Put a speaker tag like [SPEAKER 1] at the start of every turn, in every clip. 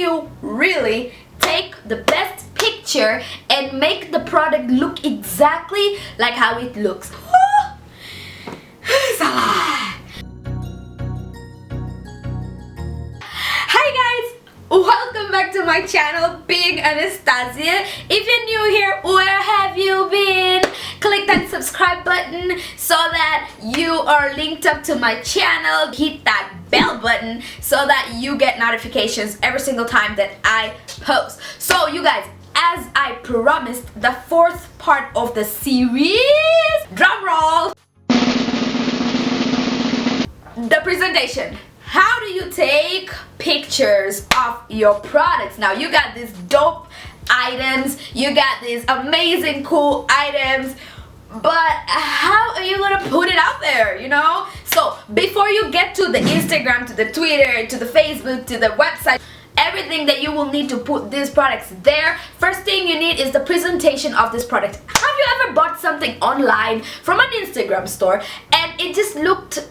[SPEAKER 1] you really take the best picture and make the product look exactly like how it looks? Hi guys, welcome back to my channel, Big Anastasia. If you're new here, where have you been? Click that subscribe button so that you are linked up to my channel. Hit that bell button so that you get notifications every single time that I post. So you guys, as I promised, the fourth part of the series, drum roll, the presentation. How do you take pictures of your products? Now you got these dope items, you got these amazing cool items, but how are you gonna put it out there, you know? So before you get to the Instagram, to the Twitter, to the Facebook, to the website, everything that you will need to put these products there, first thing you need is the presentation of this product. Have you ever bought something online from an Instagram store and it just looked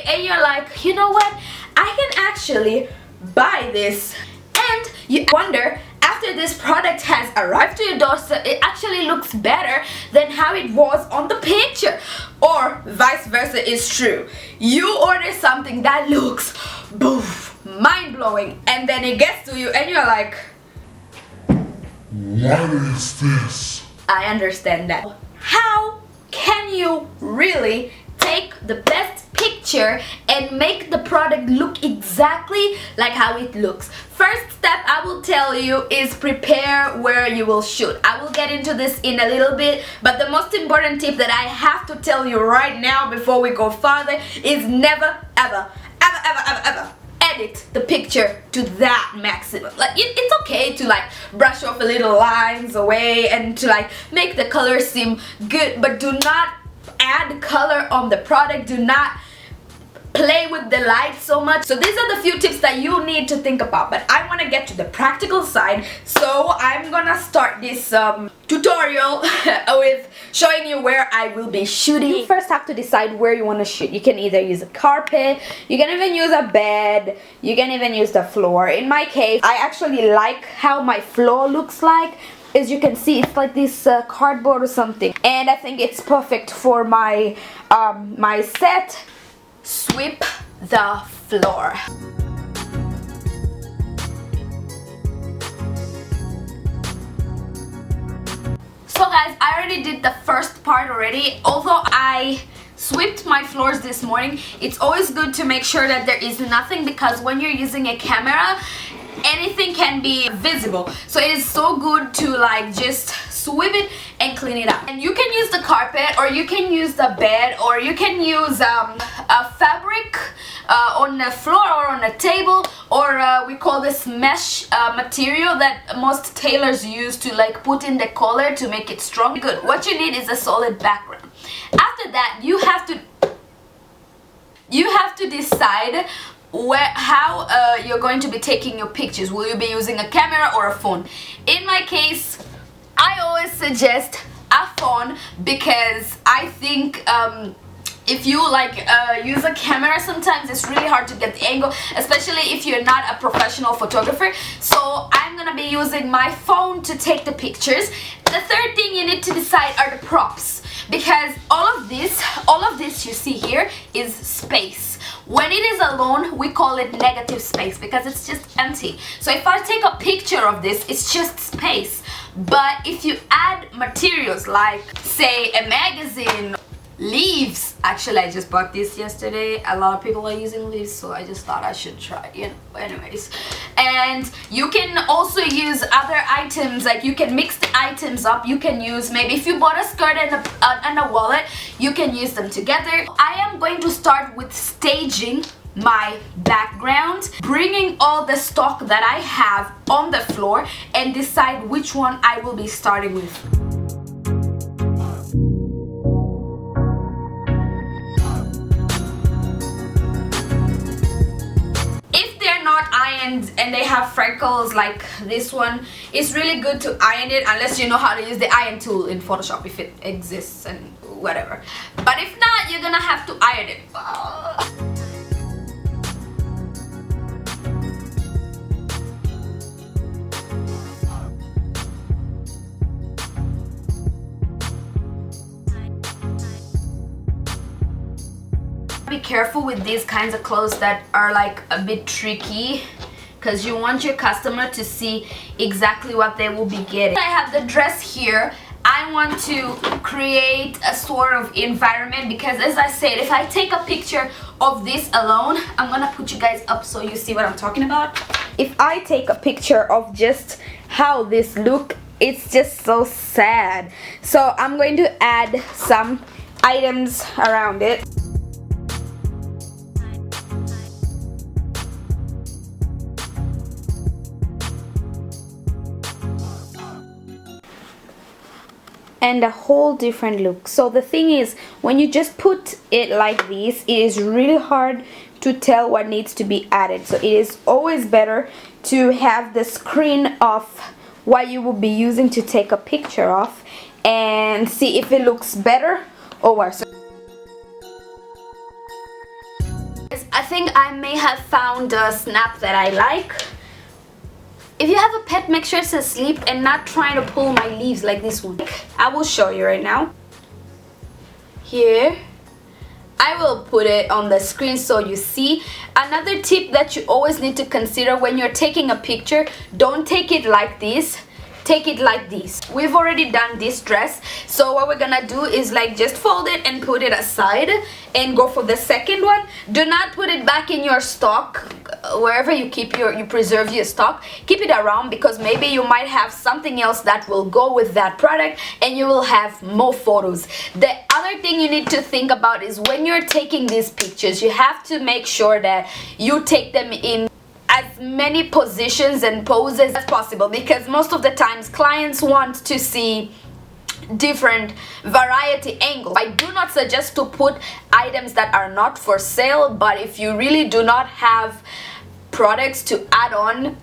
[SPEAKER 1] and you're like, you know what, I can actually buy this, and you wonder, after this product has arrived to your doorstep, it actually looks better than how it was on the picture, or vice versa is true. You order something that looks mind-blowing, and then it gets to you and you're like, what is this? I understand that. How can you really take the best picture and make the product look exactly like how it looks? First step I will tell you is prepare where you will shoot. I will get into this in a little bit, but the most important tip that I have to tell you right now before we go further is never ever edit the picture to that maximum. Like it's okay to like brush off a little lines away and to like make the color seem good, but do not add color on the product. Do not play with the light so much. So these are the few tips that you need to think about, but I want to get to the practical side, so I'm gonna start this tutorial with showing you where I will be shooting. You first have to decide where you want to shoot. You can either use a carpet, you can even use a bed, you can even use the floor. In my case, I actually like how my floor looks like. As you can see, it's like this cardboard or something, and I think it's perfect for my my set. Sweep the floor. So guys, I already did the first part already. Although I swept my floors this morning, it's always good to make sure that there is nothing, because when you're using a camera, anything can be visible. So it is so good to like just sweep it and clean it up. And you can use the carpet, or you can use the bed, or you can use a fabric on the floor or on a table, or we call this mesh material that most tailors use to like put in the collar to make it strong. Good. What you need is a solid background. After that, you have to decide how you're going to be taking your pictures. Will you be using a camera or a phone? In my case, I always suggest a phone, because I think if you like use a camera, sometimes it's really hard to get the angle, especially if you're not a professional photographer. So I'm gonna be using my phone to take the pictures. The third thing you need to decide are the props, because all of this you see here is space. When it is alone, we call it negative space, because it's just empty. So if I take a picture of this, it's just space. But if you add materials like, say, a magazine, leaves. Actually, I just bought this yesterday. A lot of people are using leaves, so I just thought I should try, you know. Anyways, and you can also use other items, like you can mix the items up. You can use, maybe if you bought a skirt and a wallet, you can use them together. I am going to start with staging my background, bringing all the stock that I have on the floor, and decide which one I will be starting with. And they have freckles like this one, it's really good to iron it, unless you know how to use the iron tool in Photoshop, if it exists and whatever. But if not, you're gonna have to iron it. careful with these kinds of clothes that are like a bit tricky, because you want your customer to see exactly what they will be getting. I have the dress here. I want to create a sort of environment, because as I said, if I take a picture of this alone, I'm gonna put you guys up so you see what I'm talking about. If I take a picture of just how this look, it's just so sad. So I'm going to add some items around it. And a whole different look. So the thing is, when you just put it like this, it is really hard to tell what needs to be added. So it is always better to have the screen of what you will be using to take a picture of and see if it looks better or worse. I think I may have found a snap that I like. If you have a pet, make sure it's asleep and not trying to pull my leaves like this one. I will show you right now. Here. I will put it on the screen so you see. Another tip that you always need to consider when you're taking a picture, don't take it like this. Take it like this. We've already done this dress, so what we're gonna do is like just fold it and put it aside and go for the second one. Do not put it back in your stock, wherever you keep you preserve your stock. Keep it around, because maybe you might have something else that will go with that product and you will have more photos. The other thing you need to think about is when you're taking these pictures, you have to make sure that you take them in as many positions and poses as possible, because most of the times clients want to see different variety angles. I do not suggest to put items that are not for sale, but if you really do not have products to add on,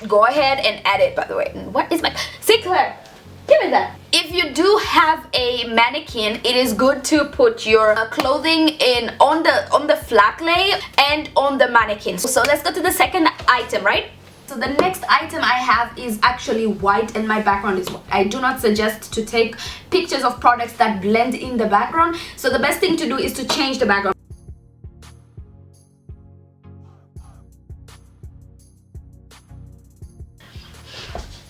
[SPEAKER 1] go ahead and add it. By the way, what is my Claire? Give me that. If you do have a mannequin, it is good to put your clothing in on the flat lay and on the mannequin. So let's go to the second item, right? So the next item I have is actually white and my background is white. I do not suggest to take pictures of products that blend in the background. So the best thing to do is to change the background.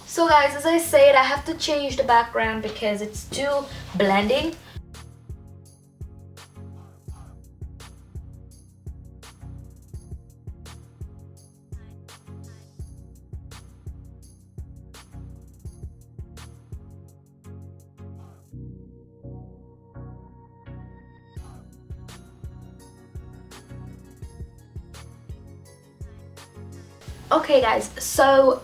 [SPEAKER 1] So guys, as I said, I have to change the background because it's too blending. Okay guys, so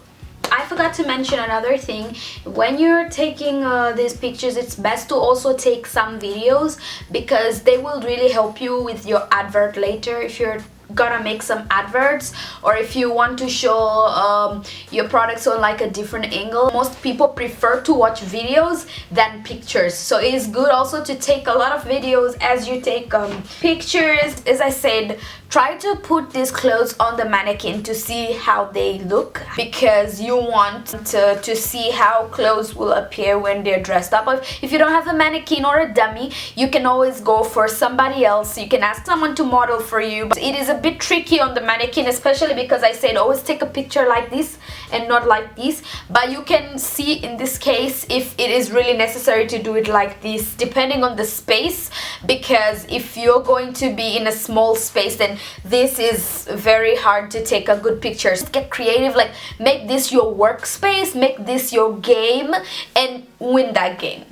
[SPEAKER 1] I forgot to mention another thing. When you're taking these pictures, it's best to also take some videos, because they will really help you with your advert later if you're gonna make some adverts, or if you want to show your products on like a different angle. Most people prefer to watch videos than pictures, so it is good also to take a lot of videos as you take pictures. As I said, try to put these clothes on the mannequin to see how they look, because you want to see how clothes will appear when they're dressed up. If you don't have a mannequin or a dummy, you can always go for somebody else. You can ask someone to model for you. But it is a bit tricky on the mannequin, especially because I said always take a picture like this and not like this. But you can see in this case if it is really necessary to do it like this, depending on the space, because if you're going to be in a small space, then this is very hard to take a good picture. Just get creative, like make this your workspace, make this your game, and win that game.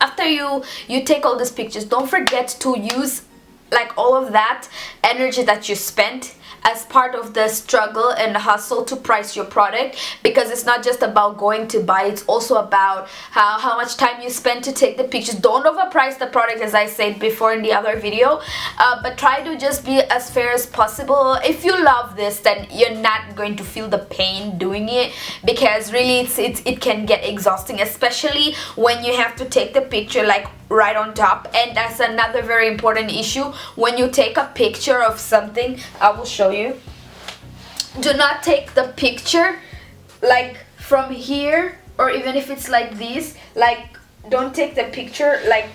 [SPEAKER 1] After you take all these pictures, don't forget to use like all of that energy that you spent as part of the struggle and hustle to price your product, because it's not just about going to buy, it's also about how much time you spend to take the pictures. Don't overprice the product, as I said before in the other video, but try to just be as fair as possible. If you love this, then you're not going to feel the pain doing it, because really it can get exhausting, especially when you have to take the picture like right on top. And that's another very important issue. When you take a picture of something, I will show you, do not take the picture like from here, or even if it's like this, like don't take the picture like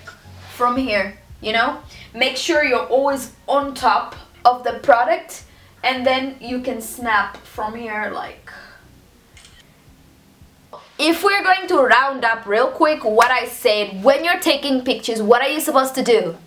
[SPEAKER 1] from here, you know, make sure you're always on top of the product, and then you can snap from here like. If we're going to round up real quick what I said, when you're taking pictures, what are you supposed to do?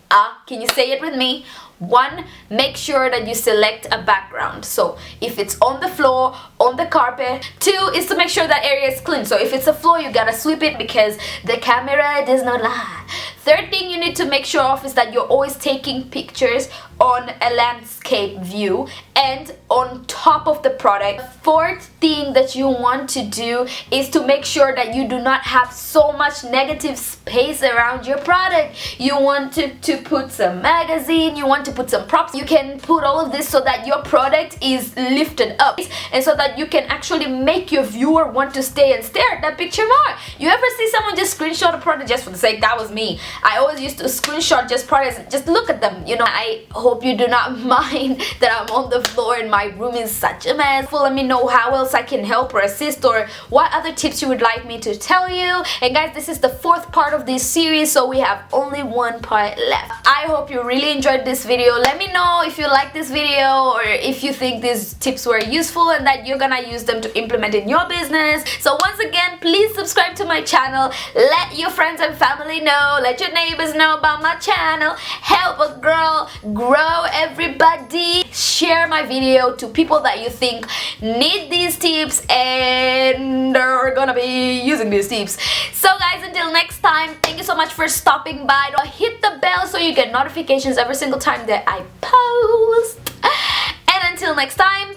[SPEAKER 1] Can you say it with me? 1, make sure that you select a background. So if it's on the floor, on the carpet. 2 is to make sure that area is clean. So if it's a floor, you gotta sweep it because the camera does not lie. 3rd thing you need to make sure of is that you're always taking pictures on a landscape view and on top of the product. 4th thing that you want to do is to make sure that you do not have so much negative space around your product. You want to put some magazine, you want to put some props. You can put all of this so that your product is lifted up and so that you can actually make your viewer want to stay and stare at that picture more. You ever see someone just screenshot a product just for the sake? That was me. I always used to screenshot just products and just look at them. You know, I hope you do not mind that I'm on the floor and my room is such a mess. Let me know how else I can help or assist, or what other tips you would like me to tell you. And guys, this is the 4th part of this series, so we have only 1 part left. I hope you really enjoyed this video. Let me know if you like this video or if you think these tips were useful and that you're gonna use them to implement in your business. So once again, please subscribe to my channel. Let your friends and family know. Let your neighbors know about my channel. Help a girl grow, everybody. Share my video to people that you think need these tips and are gonna be using these tips. So guys, until next time, thank you so much for stopping by. Hit the bell so you get notifications every single time that I post. And until next time,